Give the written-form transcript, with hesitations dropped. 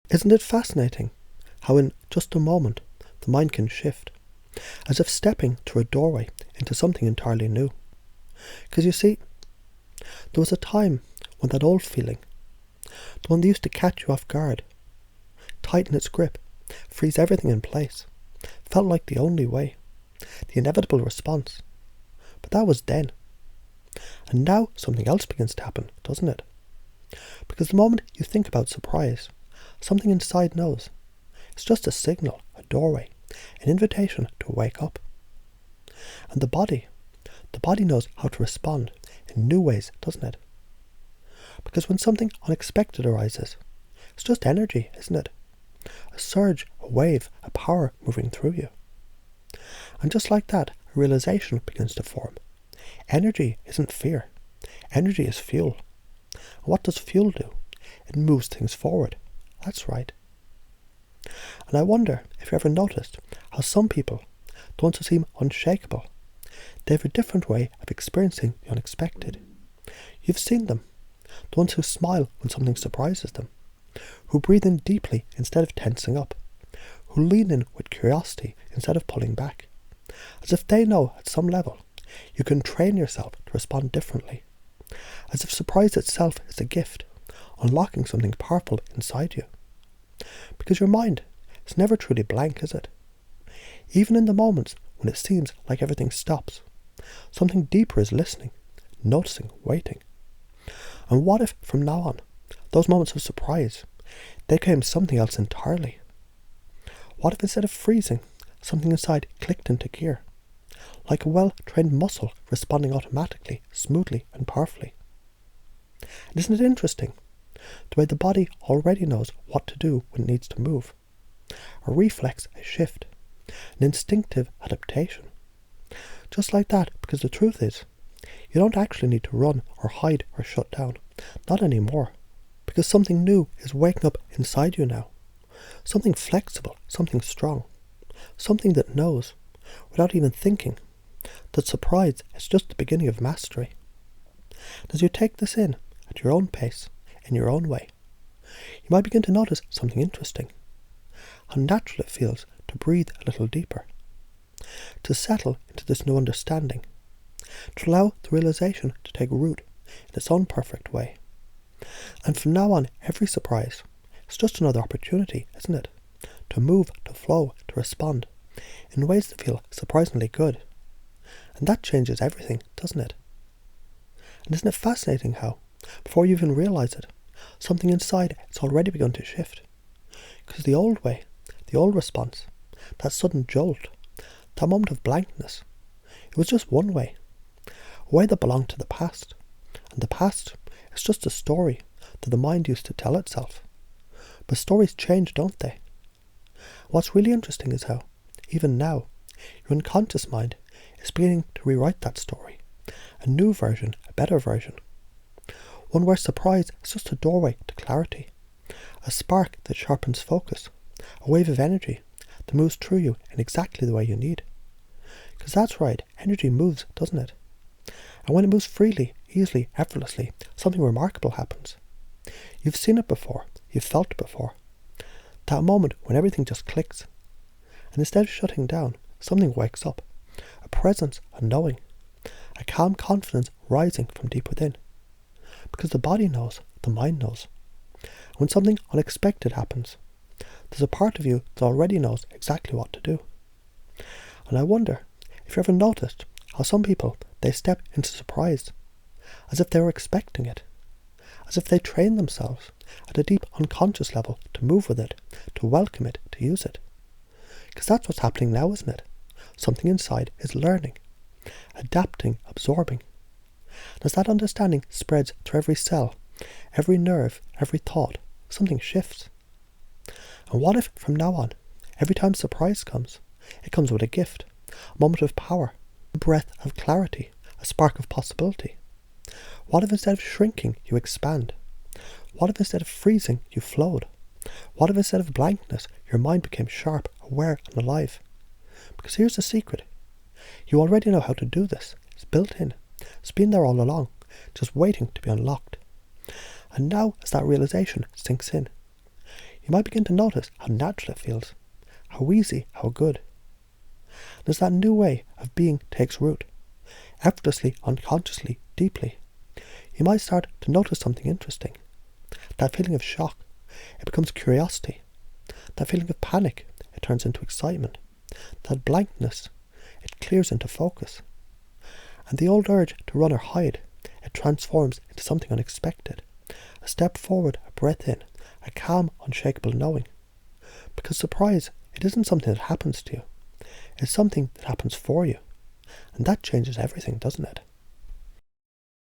Isn't it fascinating how in just a moment the mind can shift, as if stepping through a doorway into something entirely new? Because you see, there was a time when that old feeling, the one that used to catch you off guard, tighten its grip, freeze everything in place, felt like the only way, the inevitable response. But that was then. And now something else begins to happen, doesn't it? Because the moment you think about surprise, something inside knows. It's just a signal, a doorway, an invitation to wake up. And the body knows how to respond in new ways, doesn't it? Because when something unexpected arises, it's just energy, isn't it? A surge, a wave, a power moving through you. And just like that, a realization begins to form. Energy isn't fear. Energy is fuel. And what does fuel do? It moves things forward. That's right. And I wonder if you ever noticed how some people, the ones who seem unshakable, they have a different way of experiencing the unexpected. You've seen them, the ones who smile when something surprises them, who breathe in deeply instead of tensing up, who lean in with curiosity instead of pulling back, as if they know at some level you can train yourself to respond differently, as if surprise itself is a gift, unlocking something powerful inside you. Because your mind is never truly blank, is it? Even in the moments when it seems like everything stops, something deeper is listening, noticing, waiting. And what if from now on, those moments of surprise, they became something else entirely? What if instead of freezing, something inside clicked into gear, like a well-trained muscle responding automatically, smoothly and powerfully? And isn't it interesting, the way the body already knows what to do when it needs to move? A reflex, a shift, an instinctive adaptation. Just like that, because the truth is, you don't actually need to run or hide or shut down. Not anymore. Because something new is waking up inside you now. Something flexible, something strong. Something that knows, without even thinking, that surprise is just the beginning of mastery. As you take this in, at your own pace, in your own way, you might begin to notice something interesting. How natural it feels to breathe a little deeper. To settle into this new understanding. To allow the realization to take root in its own perfect way. And from now on, every surprise is just another opportunity, isn't it? To move, to flow, to respond in ways that feel surprisingly good. And that changes everything, doesn't it? And isn't it fascinating how, before you even realize it, something inside has already begun to shift? Because the old way, the old response, that sudden jolt, that moment of blankness, it was just one way. A way that belonged to the past. And the past is just a story that the mind used to tell itself. But stories change, don't they? What's really interesting is how, even now, your unconscious mind is beginning to rewrite that story. A new version, a better version. One where surprise is just a doorway to clarity. A spark that sharpens focus. A wave of energy that moves through you in exactly the way you need. Because that's right, energy moves, doesn't it? And when it moves freely, easily, effortlessly, something remarkable happens. You've seen it before, you've felt it before. That moment when everything just clicks. And instead of shutting down, something wakes up. A presence, a knowing. A calm confidence rising from deep within. Because the body knows, the mind knows. And when something unexpected happens, there's a part of you that already knows exactly what to do. And I wonder if you ever noticed how some people, they step into surprise, as if they were expecting it, as if they trained themselves at a deep unconscious level to move with it, to welcome it, to use it. Because that's what's happening now, isn't it? Something inside is learning, adapting, absorbing. And as that understanding spreads through every cell, every nerve, every thought, something shifts. And what if from now on, every time surprise comes, it comes with a gift, a moment of power, a breath of clarity, a spark of possibility? What if instead of shrinking, you expand? What if instead of freezing, you flowed? What if instead of blankness, your mind became sharp, aware and alive? Because here's the secret. You already know how to do this. It's built in. It's been there all along, just waiting to be unlocked. And now, as that realization sinks in, you might begin to notice how natural it feels, how easy, how good. And as that new way of being takes root, effortlessly, unconsciously, deeply, you might start to notice something interesting. That feeling of shock, it becomes curiosity. That feeling of panic, it turns into excitement. That blankness, it clears into focus. And the old urge to run or hide, it transforms into something unexpected. A step forward, a breath in, a calm, unshakable knowing. Because surprise, it isn't something that happens to you. It's something that happens for you. And that changes everything, doesn't it?